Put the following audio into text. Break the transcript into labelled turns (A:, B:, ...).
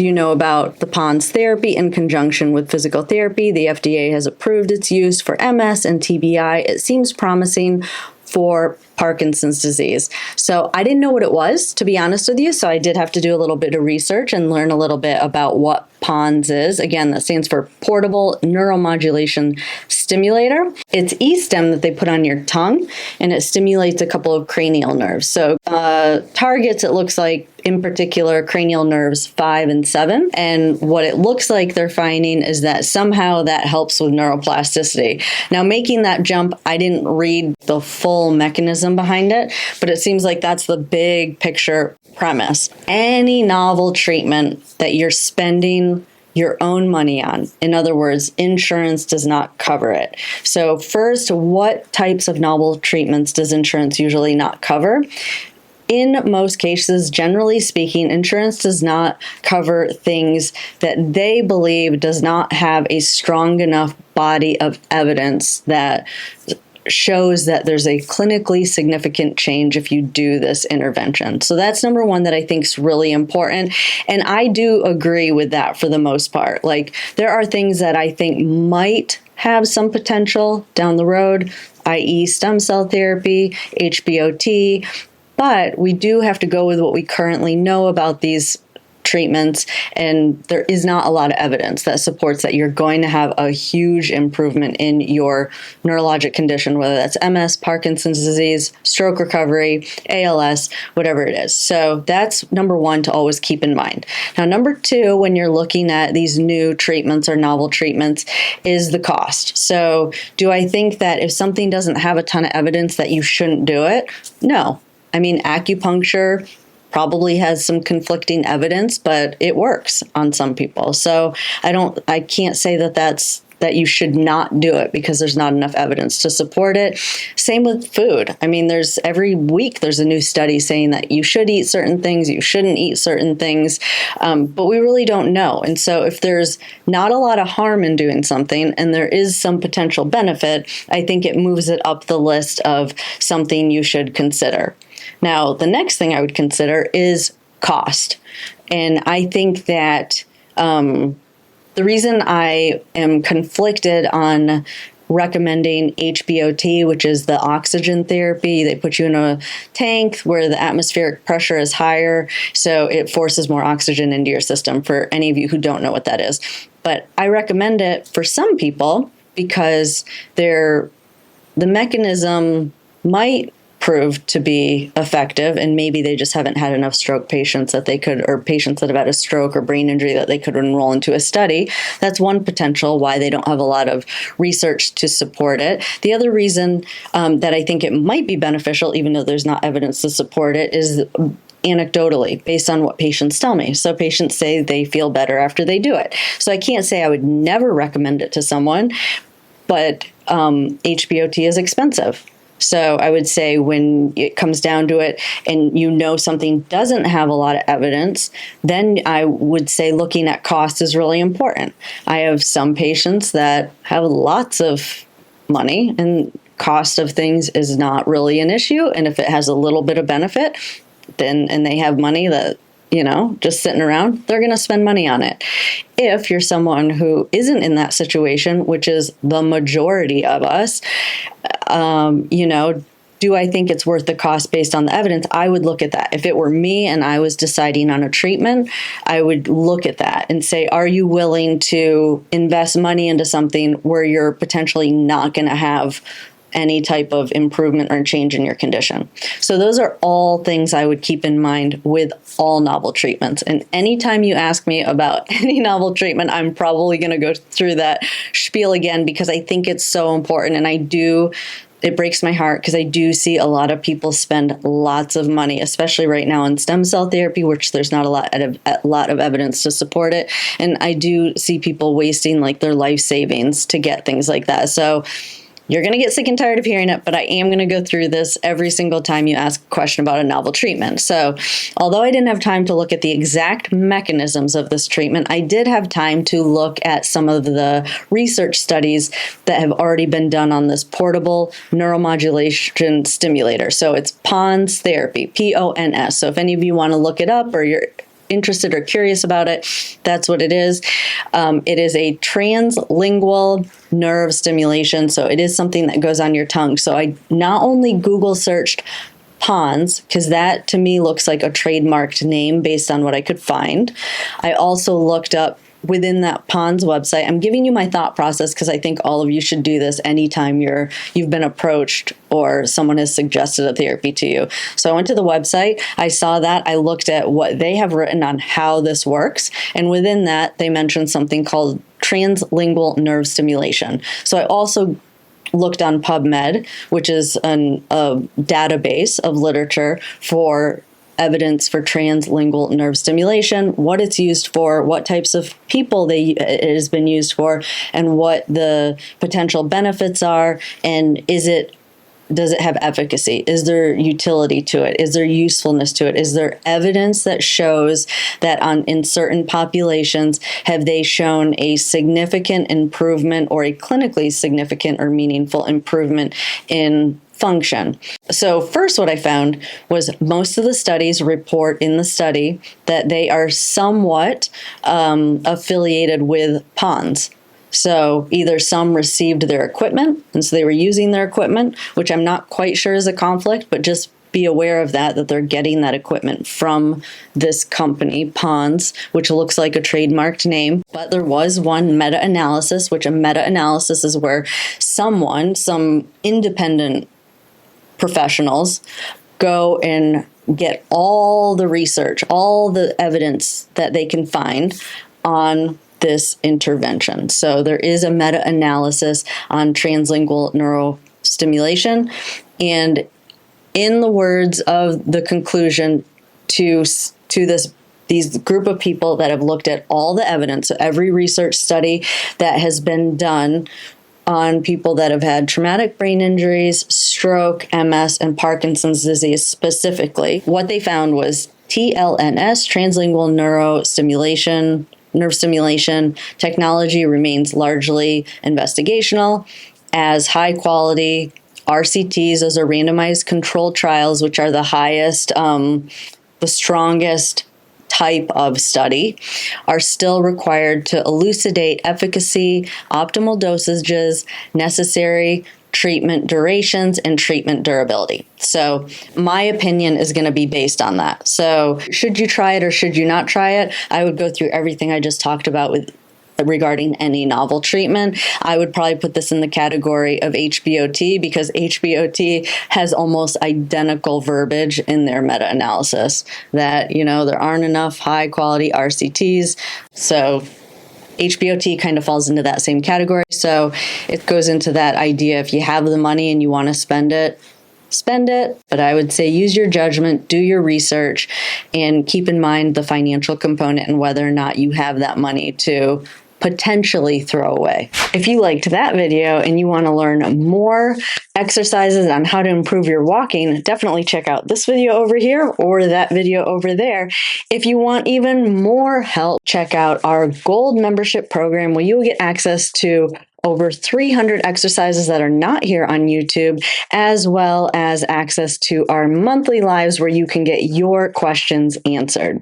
A: Do you know about the PONS therapy in conjunction with physical therapy? The FDA has approved its use for MS and TBI. It seems promising for Parkinson's disease. So I didn't know what it was, to be honest with you. So I did have to do a little bit of research and learn a little bit about what PONS is. Again, that stands for Portable Neuromodulation Stimulator. It's e-stim that they put on your tongue, and it stimulates a couple of cranial nerves. So targets, it looks like, in particular, cranial nerves 5 and 7. And what it looks like they're finding is that somehow that helps with neuroplasticity. Now, making that jump, I didn't read the full mechanism behind it, but it seems like that's the big picture premise. Any novel treatment that you're spending your own money on, in other words, insurance does not cover it. So first, what types of novel treatments does insurance usually not cover? In most cases, generally speaking, insurance does not cover things that they believe does not have a strong enough body of evidence that shows that there's a clinically significant change if you do this intervention. So that's number one that I think is really important. And I do agree with that for the most part. Like, there are things that I think might have some potential down the road, i.e. stem cell therapy, HBOT, but we do have to go with what we currently know about these treatments, and there is not a lot of evidence that supports that you're going to have a huge improvement in your neurologic condition, whether that's MS, Parkinson's disease, stroke recovery, ALS, whatever it is. So that's number one to always keep in mind. Now, number two, when you're looking at these new treatments or novel treatments, is the cost. So do I think that if something doesn't have a ton of evidence that you shouldn't do it? No. I mean, acupuncture probably has some conflicting evidence, but it works on some people. So I can't say that you should not do it because there's not enough evidence to support it. Same with food. I mean, every week there's a new study saying that you should eat certain things, you shouldn't eat certain things, but we really don't know. And so if there's not a lot of harm in doing something and there is some potential benefit, I think it moves it up the list of something you should consider. Now, the next thing I would consider is cost. And I think that the reason I am conflicted on recommending HBOT, which is the oxygen therapy, they put you in a tank where the atmospheric pressure is higher, so it forces more oxygen into your system, for any of you who don't know what that is. But I recommend it for some people because the mechanism might prove to be effective, and maybe they just haven't had enough stroke patients that they could, or patients that have had a stroke or brain injury that they could enroll into a study. That's one potential why they don't have a lot of research to support it. The other reason that I think it might be beneficial, even though there's not evidence to support it, is anecdotally, based on what patients tell me. So patients say they feel better after they do it. So I can't say I would never recommend it to someone, but HBOT is expensive. So I would say when it comes down to it and you know something doesn't have a lot of evidence, then I would say looking at cost is really important. I have some patients that have lots of money and cost of things is not really an issue. And if it has a little bit of benefit, then, and they have money that, just sitting around, they're going to spend money on it. If you're someone who isn't in that situation, which is the majority of us, do I think it's worth the cost based on the evidence? I would look at that. If it were me and I was deciding on a treatment, I would look at that and say, are you willing to invest money into something where you're potentially not going to have any type of improvement or change in your condition? So those are all things I would keep in mind with all novel treatments. And anytime you ask me about any novel treatment, I'm probably going to go through that spiel again because I think it's so important. And it breaks my heart because I do see a lot of people spend lots of money, especially right now in stem cell therapy, which there's not a lot of evidence to support it. And I do see people wasting like their life savings to get things like that. So you're going to get sick and tired of hearing it, but I am going to go through this every single time you ask a question about a novel treatment. So although I didn't have time to look at the exact mechanisms of this treatment, I did have time to look at some of the research studies that have already been done on this portable neuromodulation stimulator. So it's PONS therapy, PONS. So if any of you want to look it up or you're interested or curious about it, that's what it is. It is a translingual nerve stimulation. So it is something that goes on your tongue. So I not only Google searched PONS, because that to me looks like a trademarked name based on what I could find. I also looked up within that PONS website. I'm giving you my thought process because I think all of you should do this anytime you've been approached or someone has suggested a therapy to you. So I went to the website, I saw that, I looked at what they have written on how this works, and within that they mentioned something called translingual nerve stimulation. So I also looked on PubMed, which is a database of literature for evidence for translingual nerve stimulation, what it's used for, what types of people it has been used for, and what the potential benefits are, and does it have efficacy? Is there utility to it? Is there usefulness to it? Is there evidence that shows that in certain populations, have they shown a significant improvement or a clinically significant or meaningful improvement in function? So first, what I found was most of the studies report in the study that they are somewhat affiliated with PONS. So either some received their equipment, and so they were using their equipment, which I'm not quite sure is a conflict, but just be aware of that they're getting that equipment from this company, PONS, which looks like a trademarked name. But there was one meta-analysis, which a meta-analysis is where some independent professionals go and get all the research, all the evidence that they can find on this intervention. So there is a meta-analysis on translingual neurostimulation, and in the words of the conclusion to these group of people that have looked at all the evidence, so every research study that has been done on people that have had traumatic brain injuries, stroke, MS, and Parkinson's disease specifically, what they found was TLNS, translingual nerve stimulation technology remains largely investigational, as high quality RCTs, those are randomized controlled trials, which are the highest, the strongest type of study, are still required to elucidate efficacy, optimal dosages, necessary treatment durations, and treatment durability. So my opinion is going to be based on that. So should you try it or should you not try it? I would go through everything I just talked about regarding any novel treatment. I would probably put this in the category of HBOT because HBOT has almost identical verbiage in their meta-analysis that, there aren't enough high quality RCTs. So HBOT kind of falls into that same category. So it goes into that idea, if you have the money and you want to spend it. But I would say use your judgment, do your research, and keep in mind the financial component and whether or not you have that money to potentially throw away. If you liked that video and you want to learn more exercises on how to improve your walking, definitely check out this video over here or that video over there. If you want even more help, check out our Gold membership program where you will get access to over 300 exercises that are not here on YouTube, as well as access to our monthly lives where you can get your questions answered.